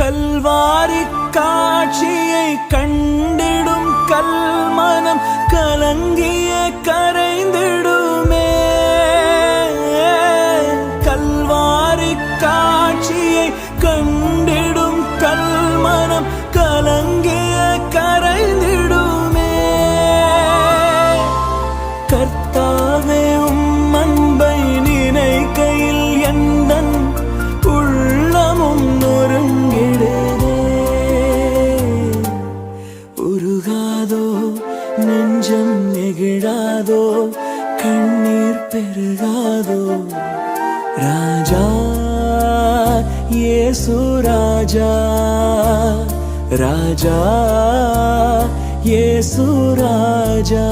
கல்வாரி காட்சியை கண்டிடும் கல்மனம் கலங்கிய கரைந்திடுமே. கல்வாரி காட்சியை கண்டிடும் கல்மனம் கலங்கிய கரைந்திடுமே. கர்த்தாவே உம் அன்பை நினைக்கையில் எந்தன் உள்ளமும் நொறுங்கிடுதே. உருகாதோ நெஞ்சம் நெகிழாதோ கண்ணீர் பெருகாதோ. ராஜா இயேசு ராஜா, ராஜா இயேசு ராஜா.